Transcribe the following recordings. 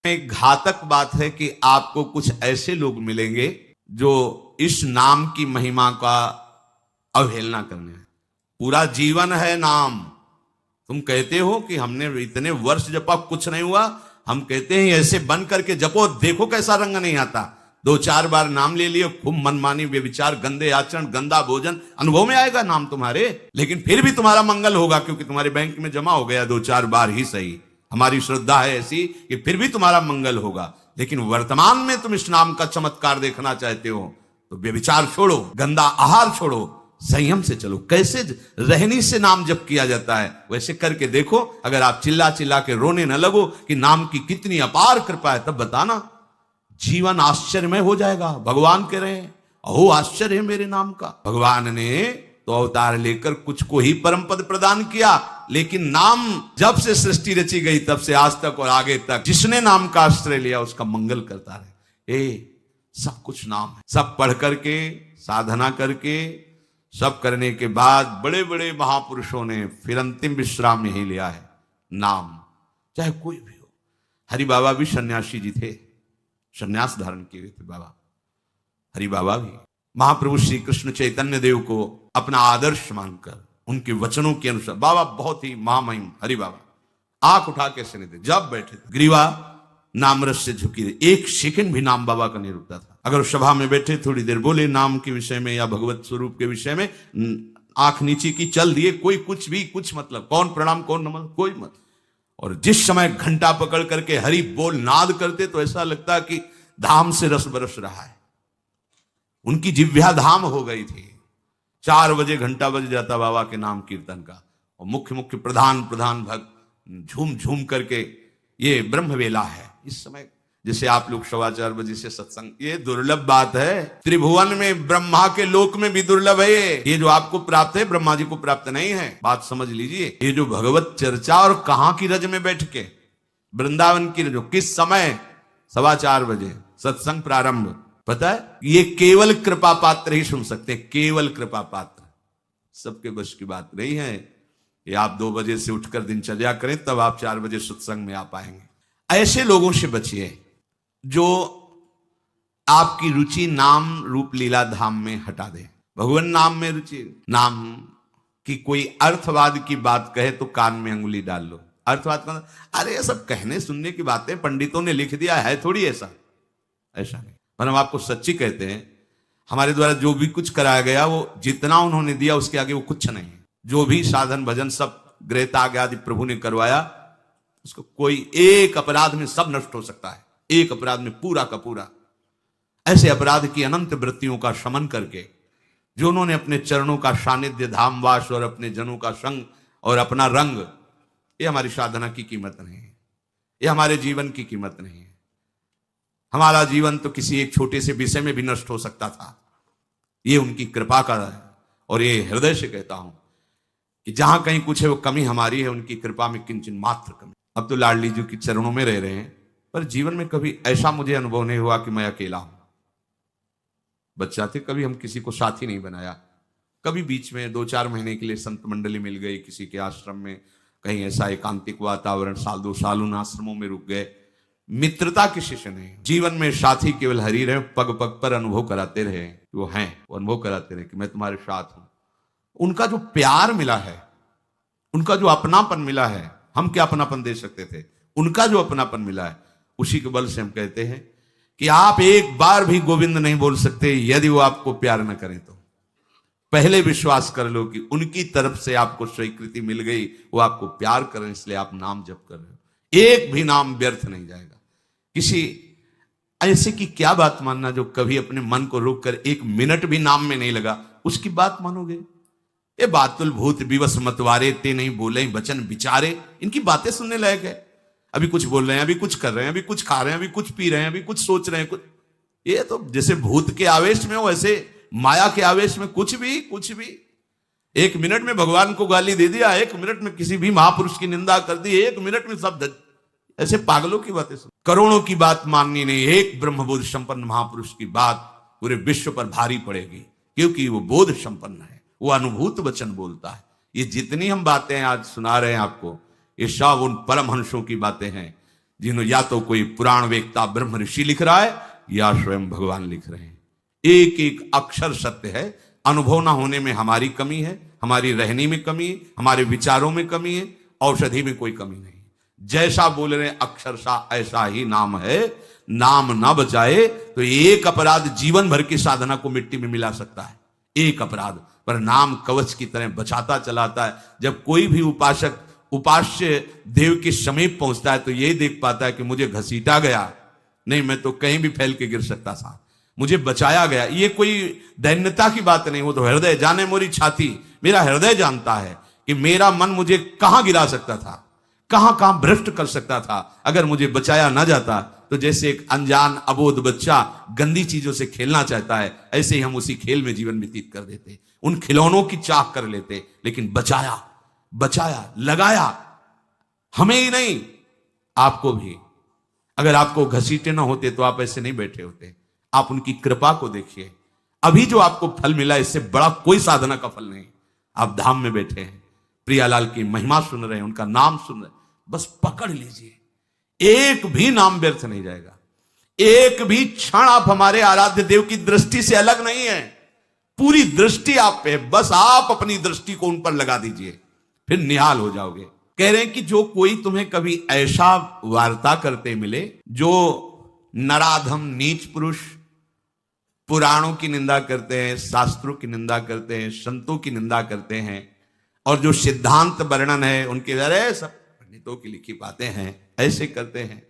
एक घातक बात है कि आपको कुछ ऐसे लोग मिलेंगे जो इस नाम की महिमा का अवहेलना करने हैं। पूरा जीवन है नाम। तुम कहते हो कि हमने इतने वर्ष जपा, कुछ नहीं हुआ। हम कहते हैं ऐसे बन करके जपो, देखो कैसा रंग नहीं आता। 2-4 बार नाम ले लियो, खूब मनमानी व्यभिचार, गंदे आचरण, गंदा भोजन, अनुभव में आएगा नाम तुम्हारे, लेकिन फिर भी तुम्हारा मंगल होगा क्योंकि तुम्हारे बैंक में जमा हो गया 2-4 बार ही सही। हमारी श्रद्धा है ऐसी कि फिर भी तुम्हारा मंगल होगा। लेकिन वर्तमान में तुम इस नाम का चमत्कार देखना चाहते हो तो व्यभिचार छोड़ो, गंदा आहार छोड़ो, संयम से चलो। कैसे रहनी से नाम जप किया जाता है वैसे करके देखो। अगर आप चिल्ला चिल्ला के रोने न लगो कि नाम की कितनी अपार कृपा है, तब बताना, जीवन आश्चर्यमय हो जाएगा। भगवान कह रहे हैं, अहो आश्चर्य है मेरे नाम का। भगवान ने तो अवतार लेकर कुछ को ही परम पद प्रदान किया, लेकिन नाम जब से सृष्टि रची गई तब से आज तक और आगे तक जिसने नाम का आश्रय लिया उसका मंगल करता रहे। सब कुछ नाम है। सब पढ़ करके, साधना करके, सब करने के बाद बड़े बड़े महापुरुषों ने फिर अंतिम विश्राम यही लिया है, नाम। चाहे कोई भी हो। हरि बाबा भी सन्यासी जी थे, सन्यास धारण किए थे बाबा। हरि बाबा भी महाप्रभु श्री कृष्ण चैतन्य देव को अपना आदर्श मानकर उनके वचनों के अनुसार, बाबा बहुत ही महामहिम हरि बाबा आंख उठा के सुने थे। जब बैठे थे ग्रीवा नामरस से झुकी रही, एक सेकंड भी नाम बाबा का नहीं रुकता था। अगर सभा में बैठे थोड़ी देर बोले नाम के विषय में या भगवत स्वरूप के विषय में, आंख नीचे की, चल दिए, कोई कुछ भी, कुछ मतलब, कौन प्रणाम कौन नमन, कोई मत। और जिस समय घंटा पकड़ करके हरि बोल नाद करते तो ऐसा लगता कि धाम से रस बरस रहा है। उनकी जिह्वा धाम हो गई थी। 4 बजे घंटा बज जाता बाबा के नाम कीर्तन का, और मुख्य मुख्य प्रधान भक्त झूम झूम करके, ये ब्रह्म वेला है इस समय। जैसे आप लोग 4:15 बजे से सत्संग, ये दुर्लभ बात है। त्रिभुवन में, ब्रह्मा के लोक में भी दुर्लभ है। ये जो आपको प्राप्त है ब्रह्मा जी को प्राप्त नहीं है, बात समझ लीजिए। ये जो भगवत चर्चा, और कहां की रज में बैठ के, वृंदावन की रज, किस समय, 4:15 बजे सत्संग प्रारंभ। पता है, ये केवल कृपा पात्र ही सुन सकते हैं, केवल कृपा पात्र। सबके बस की बात नहीं है कि आप 2 बजे से उठकर दिनचर्या करें तब आप 4 बजे सत्संग में आ पाएंगे। ऐसे लोगों से बचिए जो आपकी रुचि नाम रूप लीला धाम में हटा दे। भगवान नाम में रुचि, नाम की कोई अर्थवाद की बात कहे तो कान में अंगुली डाल लो। अर्थवाद का, अरे ये सब कहने सुनने की बातें पंडितों ने लिख दिया है, थोड़ी ऐसा नहीं। पर हम आपको सच्ची कहते हैं, हमारे द्वारा जो भी कुछ कराया गया वो जितना उन्होंने दिया उसके आगे वो कुछ नहीं है। जो भी साधन भजन सब गृहत्याग आदि प्रभु ने करवाया, उसको कोई एक अपराध में सब नष्ट हो सकता है, एक अपराध में पूरा का पूरा। ऐसे अपराध की अनंत वृत्तियों का शमन करके जो उन्होंने अपने चरणों का सानिध्य, धामवास और अपने जनों का संग और अपना रंग, ये हमारी साधना की कीमत नहीं है, ये हमारे जीवन की कीमत नहीं है। हमारा जीवन तो किसी एक छोटे से विषय में भी नष्ट हो सकता था। ये उनकी कृपा का है, और ये हृदय से कहता हूं कि जहां कहीं कुछ है वो कमी हमारी है, उनकी कृपा में किंचन मात्र कमी। अब तो लाडली जी के चरणों में रह रहे हैं, पर जीवन में कभी ऐसा मुझे अनुभव नहीं हुआ कि मैं अकेला हूं। बच्चा थे, कभी हम किसी को साथी नहीं बनाया। कभी बीच में 2-4 महीने के लिए संत मंडली मिल गई किसी के आश्रम में, कहीं ऐसा एकांतिक वातावरण, 1-2 साल उन आश्रमों में रुक गए। मित्रता किसी से नहीं। जीवन में साथी केवल हरि रहे, पग पग पर अनुभव कराते रहे, वो हैं, वो अनुभव कराते रहे कि मैं तुम्हारे साथ हूं। उनका जो प्यार मिला है, उनका जो अपनापन मिला है, हम क्या अपनापन दे सकते थे, उनका जो अपनापन मिला है, उसी के बल से हम कहते हैं कि आप एक बार भी गोविंद नहीं बोल सकते यदि वो आपको प्यार न करें तो। पहले विश्वास कर लो कि उनकी तरफ से आपको स्वीकृति मिल गई, वो आपको प्यार करें, इसलिए आप नाम जप कर रहे हो। एक भी नाम व्यर्थ नहीं जाएगा। किसी ऐसे की क्या बात मानना जो कभी अपने मन को रोक कर 1 मिनट भी नाम में नहीं लगा, उसकी बात मानोगे? ये बातुल भूत विवश मतवारे, ते नहीं बोले वचन विचारे, इनकी बातें सुनने लायक है। अभी कुछ बोल रहे हैं, अभी कुछ कर रहे हैं, अभी कुछ खा रहे हैं, अभी कुछ पी रहे हैं, अभी कुछ सोच रहे हैं, कुछ। ये तो जैसे भूत के आवेश में हो, ऐसे माया के आवेश में कुछ भी 1 मिनट में भगवान को गाली दे दिया, 1 मिनट में किसी भी महापुरुष की निंदा कर दी, 1 मिनट में सब। ऐसे पागलों की बातें सुन, करोड़ों की बात माननी नहीं, एक ब्रह्मबोध संपन्न महापुरुष की बात पूरे विश्व पर भारी पड़ेगी, क्योंकि वो बोध संपन्न है, वो अनुभूत वचन बोलता है। ये जितनी हम बातें आज सुना रहे हैं आपको, ये सब उन परमहंसों की बातें हैं जिन्हों या तो कोई पुराण वेत्ता ब्रह्म ऋषि लिख रहा है या स्वयं भगवान लिख रहे हैं। एक एक अक्षर सत्य है। अनुभव ना होने में हमारी कमी है, हमारी रहने में कमी है, हमारे विचारों में कमी है, औषधि में कोई कमी नहीं। जैसा बोल रहे अक्षरशा ऐसा ही नाम है। नाम ना बचाए तो एक अपराध जीवन भर की साधना को मिट्टी में मिला सकता है, एक अपराध। पर नाम कवच की तरह बचाता चलाता है। जब कोई भी उपासक उपास्य देव के समीप पहुंचता है तो यही देख पाता है कि मुझे घसीटा गया नहीं, मैं तो कहीं भी फैल के गिर सकता था, मुझे बचाया गया। ये कोई दैन्यता की बात नहीं, वो तो हृदय जाने मोरी छाती। मेरा हृदय जानता है कि मेरा मन मुझे कहां गिरा सकता था, कहां कहां भ्रष्ट कर सकता था। अगर मुझे बचाया ना जाता तो जैसे एक अनजान अबोध बच्चा गंदी चीजों से खेलना चाहता है, ऐसे ही हम उसी खेल में जीवन व्यतीत कर देते, उन खिलौनों की चाह कर लेते। लेकिन बचाया, बचाया, लगाया, हमें ही नहीं आपको भी। अगर आपको घसीटे ना होते तो आप ऐसे नहीं बैठे होते। आप उनकी कृपा को देखिए। अभी जो आपको फल मिला इससे बड़ा कोई साधना का फल नहीं। आप धाम में बैठे हैं, प्रियालाल की महिमा सुन रहे हैं, उनका नाम सुन रहे हैं, बस पकड़ लीजिए। एक भी नाम व्यर्थ नहीं जाएगा। एक भी क्षण आप हमारे आराध्य देव की दृष्टि से अलग नहीं है। पूरी दृष्टि आप पे, बस आप अपनी दृष्टि को उन पर लगा दीजिए, फिर निहाल हो जाओगे। कह रहे हैं कि जो कोई तुम्हें कभी ऐसा वार्ता करते मिले जो नराधम नीच पुरुष पुराणों की निंदा करते हैं, शास्त्रों की निंदा करते हैं, संतों की निंदा करते हैं, और जो सिद्धांत वर्णन है उनके अरे सब पंडितों की लिखी बातें हैं, ऐसे करते हैं,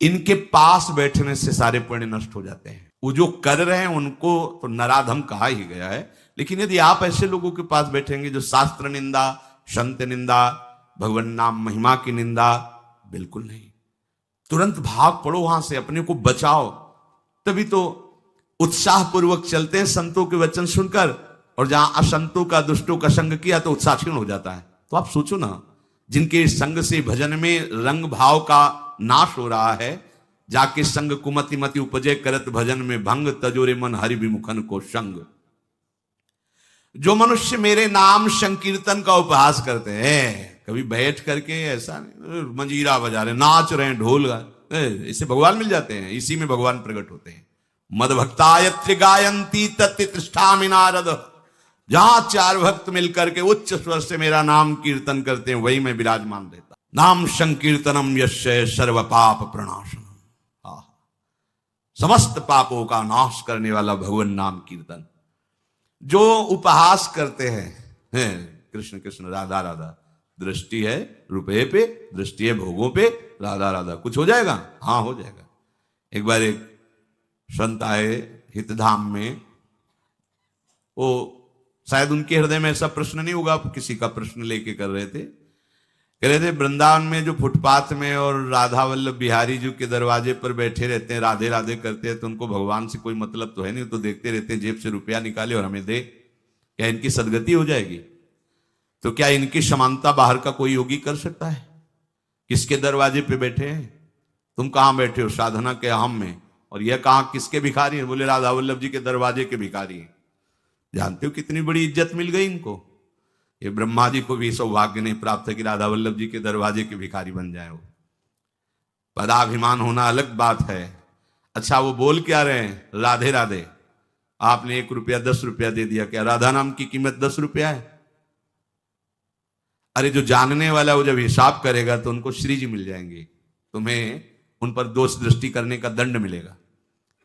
इनके पास बैठने से सारे पुण्य नष्ट हो जाते हैं। वो जो कर रहे हैं उनको तो नराधम कहा ही गया है। लेकिन यदि आप ऐसे लोगों के पास बैठेंगे जो शास्त्र निंदा, संत निंदा, भगवान नाम महिमा की निंदा, बिल्कुल नहीं। तुरंत भाग पड़ो वहां से, अपने को बचाओ। तभी तो उत्साह पूर्वक चलते हैं संतों के वचन सुनकर, और जहां असंतों का, दुष्टों का संग किया तो उत्साह क्षीण हो जाता है। तो आप सोचो ना, जिनके संग से भजन में रंग भाव का नाश हो रहा है, जाके संग कुमति मति उपजे करत भजन में भंग, तजोरे मन हरि विमुखन को संग। जो मनुष्य मेरे नाम संकीर्तन का उपहास करते हैं, कभी बैठ करके ऐसा नहीं मंजीरा बजा रहे, नाच रहे हैं, ढोल इससे भगवान मिल जाते हैं, इसी में भगवान प्रकट होते हैं। मद भक्तायत्र गायंती तत्तिष्ठामि नारद। जहां चार भक्त मिलकर के उच्च स्वर से मेरा नाम कीर्तन करते हैं, वही मैं विराजमान रहता। नाम संकीर्तनम यस्य सर्व पाप प्रणाशनम। समस्त पापों का नाश करने वाला भगवान नाम कीर्तन। जो उपहास करते हैं कृष्ण कृष्ण राधा राधा, दृष्टि है रुपये पे, दृष्टि है भोगों पे, राधा राधा, कुछ हो जाएगा? हाँ हो जाएगा। एक बार एक संत आए हितधाम में, वो शायद उनके हृदय में ऐसा प्रश्न नहीं होगा, किसी का प्रश्न लेके कर रहे थे। कह रहे थे वृंदावन में जो फुटपाथ में और राधा वल्लभ बिहारी जी के दरवाजे पर बैठे रहते हैं, राधे राधे करते हैं, तो उनको भगवान से कोई मतलब तो है नहीं, तो देखते रहते हैं जेब से रुपया निकाले और हमें दे, क्या इनकी सदगति हो जाएगी? तो क्या इनकी समानता बाहर का कोई योगी कर सकता है? किसके दरवाजे पे बैठे हैं? तुम कहां बैठे हो? साधना के हम में। और यह कहां किसके भिखारी हैं? बोले राधा वल्लभ जी के दरवाजे के भिखारी हैं। जानते हो कितनी बड़ी इज्जत मिल गई इनको? ये ब्रह्मा जी को भी सौभाग्य नहीं प्राप्त है कि राधा वल्लभ जी के दरवाजे के भिखारी बन जाए। वो पदाभिमान होना अलग बात है। अच्छा वो बोल क्या रहे हैं? राधे राधे। आपने 1 रुपया 10 रुपया दे दिया, क्या राधा नाम की कीमत 10 रुपया है? अरे जो जानने वाला वो जब हिसाब करेगा तो उनको श्री जी मिल जाएंगे, तुम्हें उन पर दोष दृष्टि करने का दंड मिलेगा।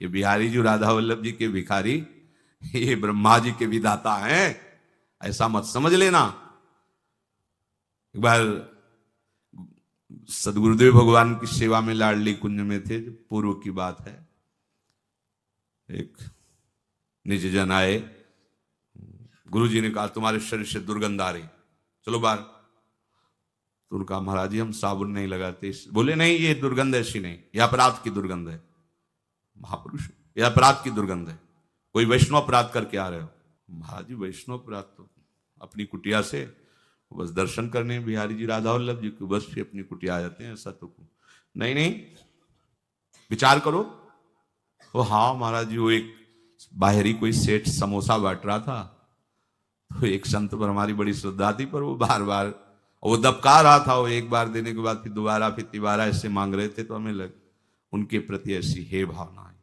ये बिहारी जी राधा वल्लभ जी के भिखारी, ये ब्रह्मा जी के विधाता हैं, ऐसा मत समझ लेना। एक बार सदगुरुदेव भगवान की सेवा में लाडली कुंज में थे, जो पूर्व की बात है, एक निज जन आए, गुरुजी ने कहा तुम्हारे शरीर से दुर्गंध आ रही, चलो बाहर। तो उनका महाराज जी हम साबुन नहीं लगाते। बोले नहीं ये दुर्गंध ऐसी नहीं, यह अपराध की दुर्गंध है। महापुरुष, यह अपराध की दुर्गंध है, कोई वैष्णव अपराध करके आ रहे हो। महाराज जी वैष्णव अपराध तो अपनी कुटिया से बस दर्शन करने बिहारी जी राधा वल्लभ जी को बस अपनी कुटिया आ जाते हैं, ऐसा तो नहीं। नहीं विचार करो। वो हाँ महाराज जी, वो एक बाहरी कोई सेठ समोसा बांट रहा था, तो एक संत पर हमारी बड़ी श्रद्धा थी, पर वो बार बार और वो दबका रहा था, वो एक बार देने के बाद फिर दोबारा फिर तिबारा ऐसे मांग रहे थे, तो हमें लग उनके प्रति ऐसी हे भावना आई।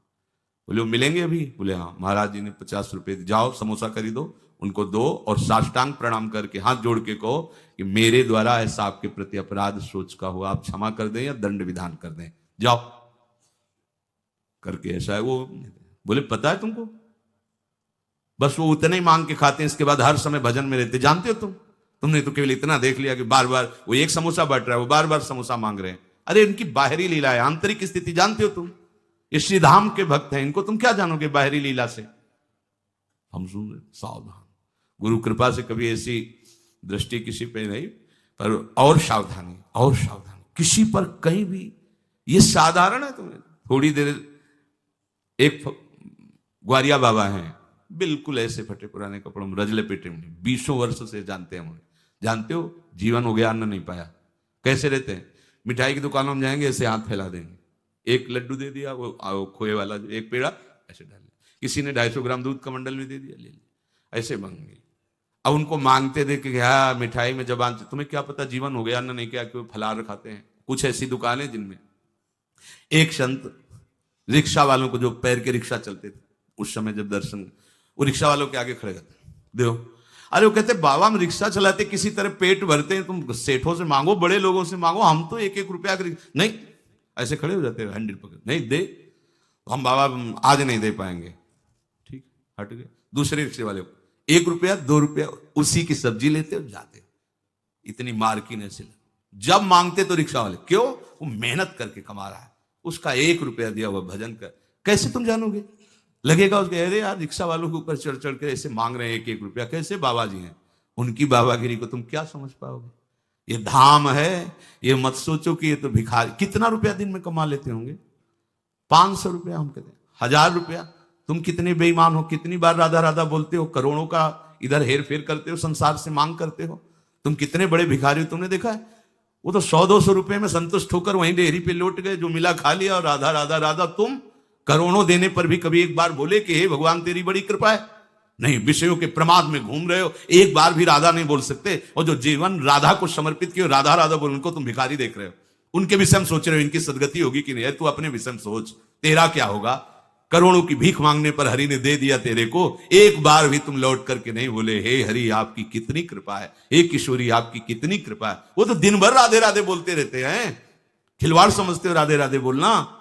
बोले वो मिलेंगे अभी? बोले हाँ। महाराज जी ने 50 रुपए, जाओ समोसा खरीदो, उनको दो और साष्टांग प्रणाम करके हाथ जोड़ के कहो कि मेरे द्वारा ऐसा आपके प्रति अपराध सोच का हुआ, आप क्षमा कर दें या दंड विधान कर दें, जाओ करके। ऐसा है वो। बोले पता है तुमको? बस वो उतने ही मांग के खाते हैं, इसके बाद हर समय भजन में रहते। जानते हो तुमने तो केवल इतना देख लिया कि बार बार वो एक समोसा बट रहा है, वो बार बार समोसा मांग रहे हैं। अरे इनकी बाहरी लीला है, आंतरिक स्थिति जानते हो तुम? ये श्री धाम के भक्त हैं, इनको तुम क्या जानोगे बाहरी लीला से? हम सुन रहे, सावधान। गुरु कृपा से कभी ऐसी दृष्टि किसी पे नहीं, पर और सावधानी, और सावधानी किसी पर कहीं भी। ये साधारण है। तुम्हें थोड़ी देर, एक ग्वारिया बाबा हैं, बिल्कुल ऐसे फटे पुराने कपड़ों में, रजले पेटे में, 20 वर्ष से जानते हैं मुझे। जानते हो, जीवन हो गया, अन्न नहीं पाया। कैसे रहते हैं? मिठाई की दुकानों में जाएंगे, ऐसे हाथ फैला देंगे, एक लड्डू दे दिया, वो खोए वाला एक पेड़ा ऐसे डाल दिया, किसी ने 250 ग्राम दूध का मंडल भी दे दिया, ले लिया, ऐसे मांगेंगे। अब उनको मांगते देख के हाँ मिठाई में जबान, तुम्हें क्या पता जीवन हो गया, अन्न नहीं किया, क्यों फलाहार खाते हैं। कुछ ऐसी दुकानें जिनमें एक संत रिक्शा वालों को, जो पैर के रिक्शा चलते थे उस समय, जब दर्शन, वो रिक्शा वालों के आगे खड़े रहते, देखो। अरे वो कहते बाबा हम रिक्शा चलाते किसी तरह पेट भरते हैं, तुम सेठों से मांगो, बड़े लोगों से मांगो, हम तो 1-1 रुपया नहीं। ऐसे खड़े हो जाते हैं, 100 पकड़, नहीं दे तो हम बाबा आज नहीं दे पाएंगे। ठीक, हट गए। दूसरे रिक्शे वाले को 1 रुपया 2 रुपया, उसी की सब्जी लेते और जाते। इतनी मार्किन ऐसे जब मांगते तो रिक्शा वाले, क्यों? वो मेहनत करके कमा रहा है, उसका 1 रुपया दिया हुआ भजन कर। कैसे तुम जानोगे? लगेगा उसके, अरे यार रिक्शा वालों के ऊपर चढ़ चढ़ के ऐसे मांग रहे हैं 1-1 रुपया, कैसे बाबा जी हैं। उनकी बाबागिरी को तुम क्या समझ पाओगे? ये धाम है, ये मत सोचो कि ये तो भिखारी। कितना रुपया दिन में कमा लेते होंगे? 500 रुपया, हम कहते हैं 1000 रुपया। तुम कितने बेईमान हो, कितनी बार राधा राधा बोलते हो, करोड़ों का इधर हेर फेर करते हो, संसार से मांग करते हो। तुम कितने बड़े भिखारी हो, तुमने देखा है? वो तो 100-200 रुपए में संतुष्ट होकर वहीं डेहरी पे लौट गए, जो मिला खा लिया, और राधा राधा राधा। तुम करोड़ों देने पर भी कभी एक बार बोले कि हे भगवान तेरी बड़ी कृपा है? नहीं, विषयों के प्रमाद में घूम रहे हो, एक बार भी राधा नहीं बोल सकते। और जो जीवन राधा को समर्पित किए, राधा राधा बोल, उनको तुम भिखारी देख रहे हो। उनके विषय में सोच रहे हो इनकी सदगति होगी कि नहीं। तू अपने विषय में सोच, तेरा क्या होगा? करोड़ों की भीख मांगने पर हरि ने दे दिया तेरे को, एक बार भी तुम लौट करके नहीं बोले हे हरि आपकी कितनी कृपा है, हे किशोरी आपकी कितनी कृपा है। वो तो दिन भर राधे राधे बोलते रहते हैं। खिलवाड़ समझते हो राधे राधे बोलना?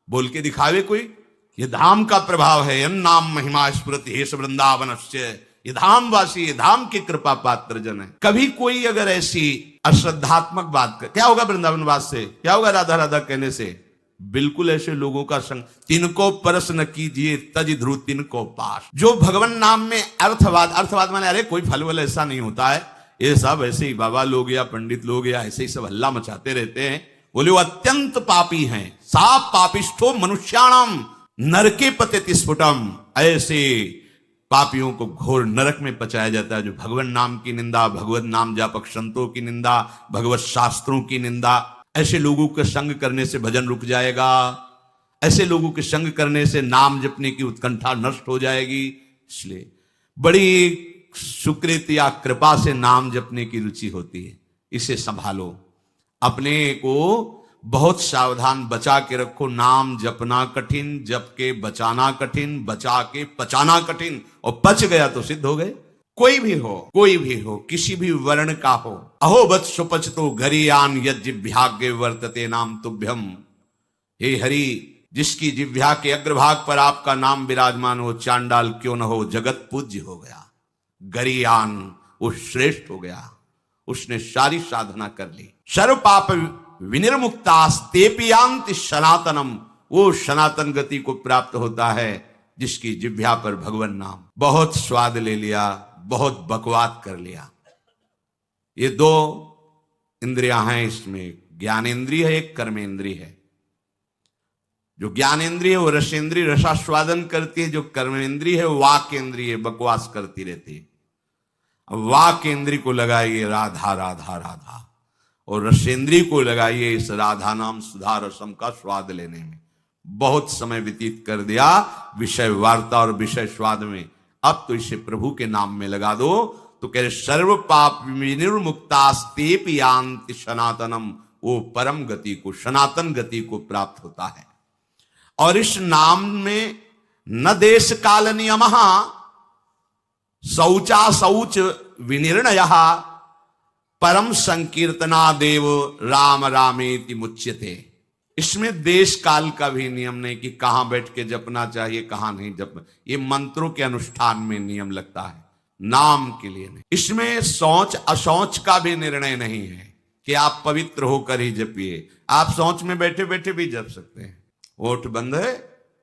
बोल के दिखावे कोई? ये धाम का प्रभाव है। अन्नाम महिमा स्मृति हेश वृंदावनस्य। ये धाम वासी, ये धाम की कृपा पात्र जन है। कभी कोई अगर ऐसी अश्रद्धात्मक बात कर, क्या होगा वृंदावन वास से? क्या होगा राधा राधा कहने से? बिल्कुल ऐसे लोगों का संग। तिनको परस न कीजिए तज ध्रुव तिनको पास। जो भगवान नाम में अर्थवाद, अर्थवाद माने अरे कोई फल वल ऐसा नहीं होता है, ये सब ऐसे ही बाबा लोग या पंडित लोग या ऐसे ही सब हल्ला मचाते रहते हैं। बोले वो अत्यंत पापी हैं। सा पापिष्ठो मनुष्याणम नरके पतित स्फुटम। ऐसे पापियों को घोर नरक में पचाया जाता है जो भगवान नाम की निंदा, भगवत नाम जापक संतों की निंदा, भगवत शास्त्रों की निंदा। ऐसे लोगों के संग करने से भजन रुक जाएगा। ऐसे लोगों के संग करने से नाम जपने की उत्कंठा नष्ट हो जाएगी। इसलिए बड़ी सुकृत या कृपा से नाम जपने की रुचि होती है, इसे संभालो। अपने को बहुत सावधान बचा के रखो। नाम जपना कठिन, जप के बचाना कठिन, बचा के पचाना कठिन। और पच गया तो सिद्ध हो गए। कोई भी हो, कोई भी हो, किसी भी वर्ण का हो। अहो वत्स पच तो घरियान यज्ञ भाग्य वर्तते नाम तुभ्यम। हे हरि, जिसकी जिह्वा के अग्रभाग पर आपका नाम विराजमान हो, चांडाल क्यों न हो, जगत पूज्य हो गया। गरियान, वो श्रेष्ठ हो गया, उसने सारी साधना कर ली। सर्व पाप विनिर्मुक्तास्तेपियांति सनातनम। वो सनातन गति को प्राप्त होता है जिसकी जिह्वा पर भगवान नाम। बहुत स्वाद ले लिया, बहुत बकवाद कर लिया। ये 2 इंद्रियां हैं इसमें, ज्ञानेंद्रिय है, एक कर्मेंद्रिय है। जो ज्ञानेंद्रिय है वो रसेंद्रिय, रसास्वादन करती है। जो कर्मेंद्रिय है वो वाकेंद्रिय, बकवास करती रहती है। अब वाकेंद्रिय को लगाइए राधा राधा राधा, और रसेंद्रिय को लगाइए इस राधा नाम सुधा रसम का स्वाद लेने में। बहुत समय व्यतीत कर दिया विषय वार्ता और विषय स्वाद में। अब तो इसे प्रभु के नाम में लगा दो, तो कह रहे सर्व पाप विनिर्मुक्तास्तेप यान्ति सनातनम, वो परम गति को, सनातन गति को प्राप्त होता है। और इस नाम में न देश काल नियम, शौचा शौच विनिर्णय, परम संकीर्तना देव राम रामेति मुच्यते। इसमें देश काल का भी नियम नहीं कि कहां बैठ के जपना चाहिए कहां नहीं जपना, ये मंत्रों के अनुष्ठान में नियम लगता है, नाम के लिए नहीं। इसमें शौच अशौच का भी निर्णय नहीं है कि आप पवित्र होकर ही जपिए, आप शौच में बैठे बैठे भी जप सकते हैं। ओठ बंद है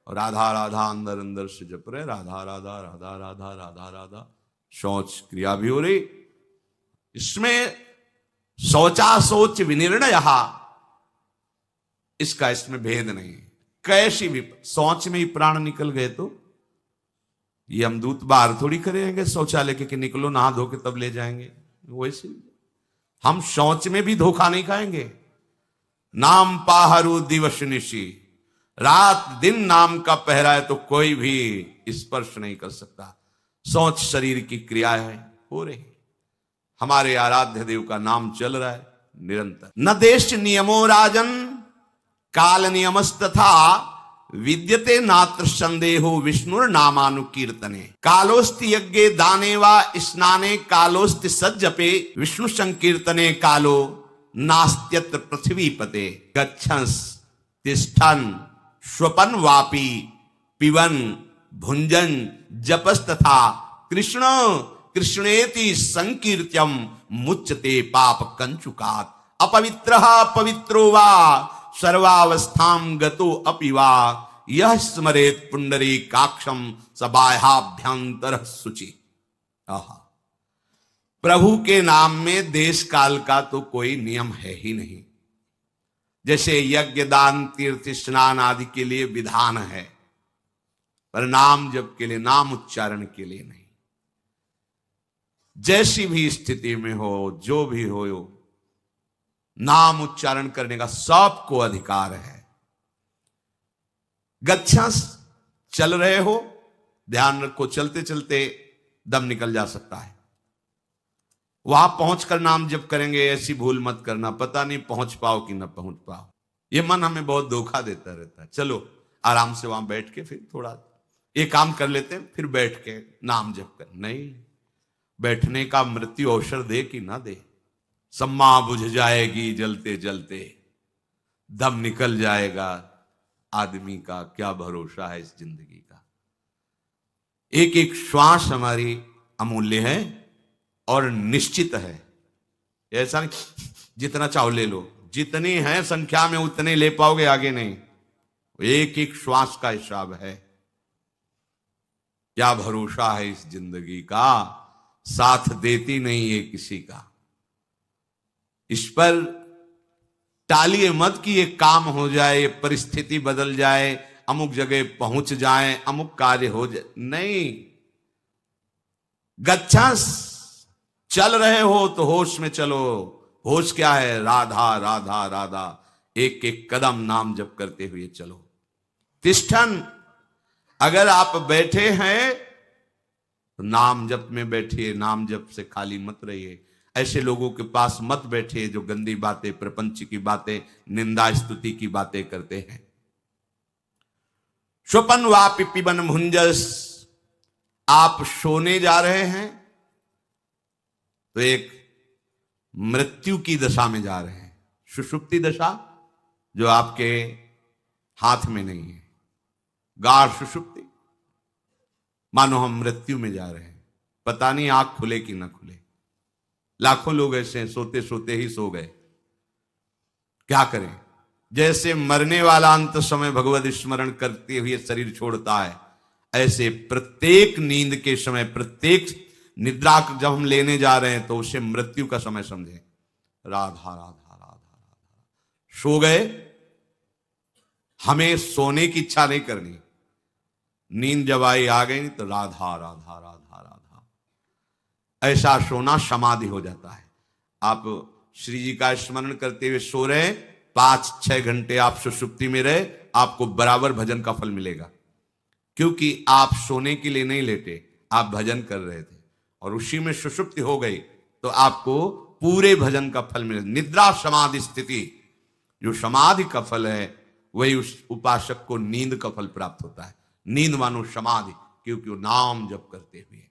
और राधा राधा अंदर अंदर से जप रहे, राधा राधा राधा राधा राधा राधा, शौच क्रिया भी हो रही। इसमें शौचा शौच विनिर्णय, इसका इसमें भेद नहीं है। कैसी भी शौच में ही प्राण निकल गए तो ये हम दूत बाहर थोड़ी करेंगे शौचालय के कि निकलो नहा धो के तब ले जाएंगे, वैसे हम शौच में भी धोखा नहीं खाएंगे। नाम पाहरू दिवस निशी, रात दिन नाम का पहरा है तो कोई भी स्पर्श नहीं कर सकता। शौच शरीर की क्रिया है, हो रही, हमारे आराध्य देव का नाम चल रहा है निरंतर। न देश नियमो राजन काल नियमस्तथा विद्यते नात्र संदेहो विष्णुर नामानुकीर्तने। कालोस्ति यज्ञे दाने वा स्नाने कालोस्ति सज्जपे विष्णु संकीर्तने कालो नास्त्यत्र पृथ्वीपते। गच्छंस तिष्ठन् स्वपन वापी पिबन भुंजन जपस्तथा कृष्ण कृष्णेति संकीर्त्यम मुच्यते पाप कंचुकात्। अपवित्रः पवित्रो वा सर्वावस्थां गतो अपि वा यह स्मरेत पुंडरीकाक्षं सबाह्याभ्यंतर शुचि। प्रभु के नाम में देश काल का तो कोई नियम है ही नहीं। जैसे यज्ञ दान तीर्थ स्नान आदि के लिए विधान है, पर नाम जप के लिए, नाम उच्चारण के लिए नहीं। जैसी भी स्थिति में हो, जो भी हो, नाम उच्चारण करने का सबको अधिकार है। गच्छंस, चल रहे हो, ध्यान रखो, चलते चलते दम निकल जा सकता है। वहां पहुंचकर नाम जप करेंगे, ऐसी भूल मत करना, पता नहीं पहुंच पाओ कि ना पहुंच पाओ। ये मन हमें बहुत धोखा देता रहता है। चलो आराम से वहां बैठ के फिर थोड़ा ये काम कर लेते हैं, फिर बैठ के नाम जप कर। नहीं, बैठने का मृत्यु अवसर दे कि ना दे, सम्मा बुझ जाएगी जलते जलते, दम निकल जाएगा, आदमी का क्या भरोसा है इस जिंदगी का। एक एक श्वास हमारी अमूल्य है और निश्चित है। ऐसा नहीं जितना चाहो ले लो, जितनी है संख्या में उतने ले पाओगे, आगे नहीं। एक एक श्वास का हिसाब है। क्या भरोसा है इस जिंदगी का, साथ देती नहीं है किसी का। इस पर टालिए मत कि ये काम हो जाए, ये परिस्थिति बदल जाए, अमुक जगह पहुंच जाए, अमुक कार्य हो जाए। नहीं, गच्छंस, चल रहे हो तो होश में चलो। होश क्या है? राधा राधा राधा, एक एक कदम नाम जप करते हुए चलो। तिष्ठन, अगर आप बैठे हैं तो नाम जप में बैठिए, नाम जप से खाली मत रहिए। ऐसे लोगों के पास मत बैठिए जो गंदी बातें, प्रपंच की बातें, निंदा स्तुति की बातें करते हैं। स्वपन वापि पिबन भुंजस, आप सोने जा रहे हैं तो एक मृत्यु की दशा में जा रहे हैं। सुषुप्ति दशा जो आपके हाथ में नहीं है, गाढ़ सुषुप्ति, मानो हम मृत्यु में जा रहे हैं, पता नहीं आंख खुले कि ना खुले। लाखों लोग ऐसे हैं, सोते सोते ही सो गए। क्या करें? जैसे मरने वाला अंत समय भगवत स्मरण करते हुए शरीर छोड़ता है, ऐसे प्रत्येक नींद के समय, प्रत्येक निद्रा जब हम लेने जा रहे हैं तो उसे मृत्यु का समय समझें। राधा राधा राधा राधा, सो गए, हमें सोने की इच्छा नहीं करनी। नींद जब आई आ गई तो राधा राधा राधा राधा, ऐसा सोना समाधि हो जाता है। आप श्री जी का स्मरण करते हुए सो रहे, 5-6 घंटे आप सुषुप्ति में रहे, आपको बराबर भजन का फल मिलेगा, क्योंकि आप सोने के लिए नहीं लेटे, आप भजन कर रहे थे। और उसी में सुषुप्ति हो गई तो आपको पूरे भजन का फल मिले। निद्रा समाधि स्थिति, जो समाधि का फल है वही उस उपासक को नींद का फल प्राप्त होता है। नींद मानो समाधि, क्योंकि वो नाम जप करते हुए